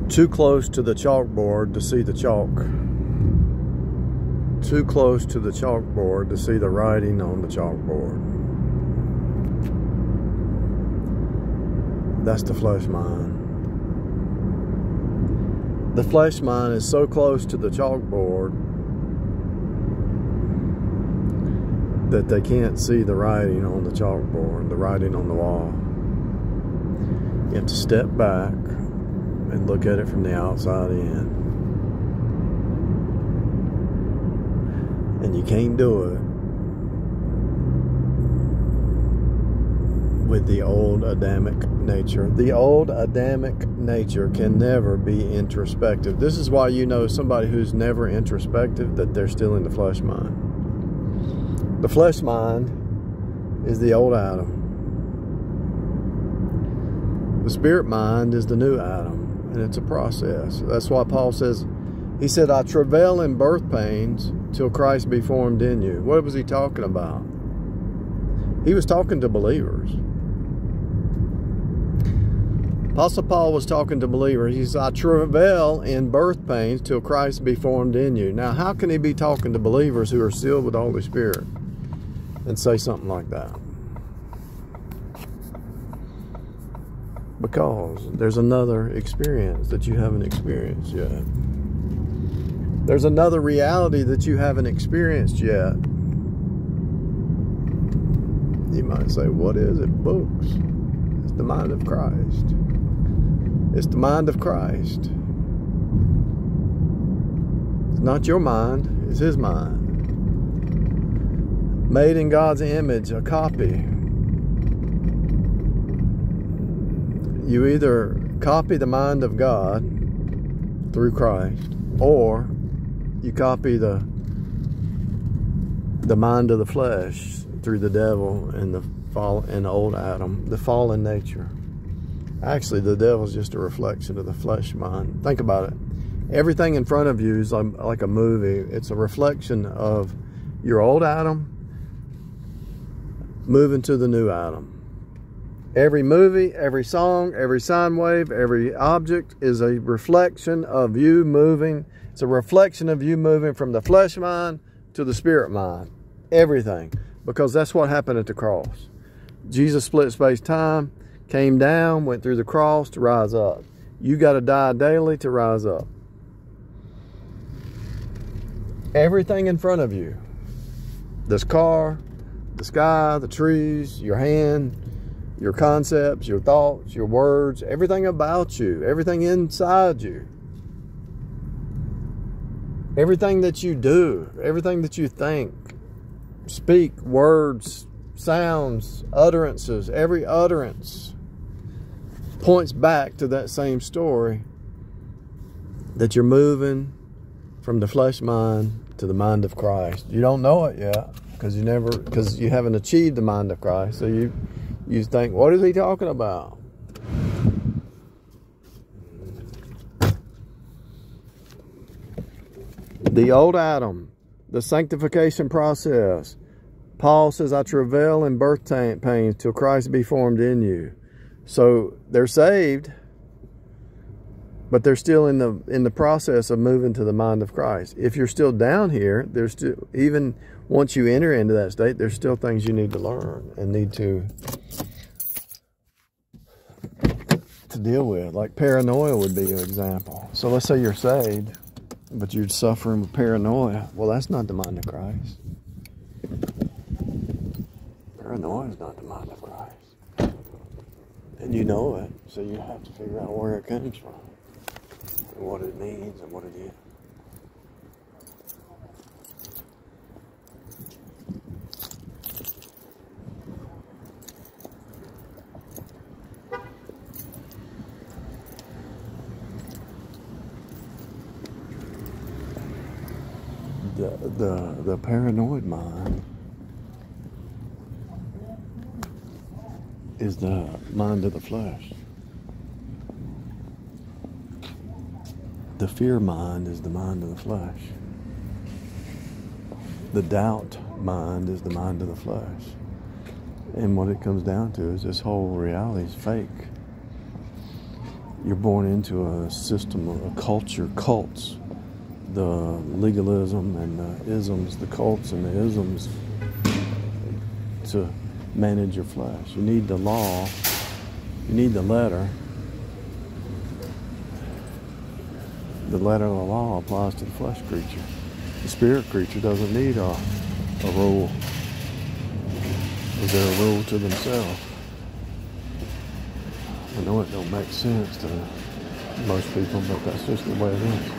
Too close to the chalkboard to see the chalk. Too close to the chalkboard to see the writing on the chalkboard. That's the flesh mind. The flesh mind is so close to the chalkboard that they can't see the writing on the chalkboard, the writing on the wall. You have to step back and look at it from the outside in. And you can't do it with the old Adamic nature. The old Adamic nature can never be introspective. This is why you know somebody who's never introspective, that they're still in the flesh mind. The flesh mind is the old Adam. The spirit mind is the new Adam, and it's a process. That's why Paul says, he said, I travail in birth pains till Christ be formed in you. What was he talking about? He was talking to believers. Apostle Paul was talking to believers. He said, I travail in birth pains till Christ be formed in you. Now, how can he be talking to believers who are sealed with the Holy Spirit and say something like that? Because there's another experience that you haven't experienced yet. There's another reality that you haven't experienced yet. You might say, what is it? Books. It's the mind of Christ. It's the mind of Christ. It's not your mind, it's his mind. Made in God's image, a copy. You either copy the mind of God through Christ, or you copy the mind of the flesh through the devil and the fall and old Adam, the fallen nature. Actually, the devil's just a reflection of the flesh mind. Think about it. Everything in front of you is like a movie. It's a reflection of your old Adam moving to the new Adam. Every movie, every song, every sine wave, every object is a reflection of you moving. It's a reflection of you moving from the flesh mind to the spirit mind. Everything. Because that's what happened at the cross. Jesus split space-time, came down, went through the cross to rise up. You got to die daily to rise up. Everything in front of you. This car, the sky, the trees, your hand, your concepts, your thoughts, your words, everything about you, everything inside you, everything that you do, everything that you think, speak, words, sounds, utterances, every utterance points back to that same story, that you're moving from the flesh mind to the mind of Christ. You don't know it yet because you haven't achieved the mind of Christ. So you think, what is he talking about? The old Adam, the sanctification process. Paul says, I travail in birth pains till Christ be formed in you. So they're saved, but they're still in the process of moving to the mind of Christ. If you're still down here, there's still, even once you enter into that state, there's still things you need to learn and need to deal with. Like paranoia would be an example. So let's say you're saved, but you're suffering with paranoia. Well, that's not the mind of Christ. Paranoia is not the mind of Christ. And you know it, so you have to figure out where it comes from, and what it means, and what it is. The paranoid mind is the mind of the flesh. The fear mind is the mind of the flesh. The doubt mind is the mind of the flesh. And what it comes down to is this whole reality is fake. You're born into a system, a culture, cults, the legalism and the isms, the cults and the isms to manage your flesh. You need the law, you need the letter. The letter of the law applies to the flesh creature. The spirit creature doesn't need a rule. They're a rule to themselves. I know it don't make sense to most people, but that's just the way it is.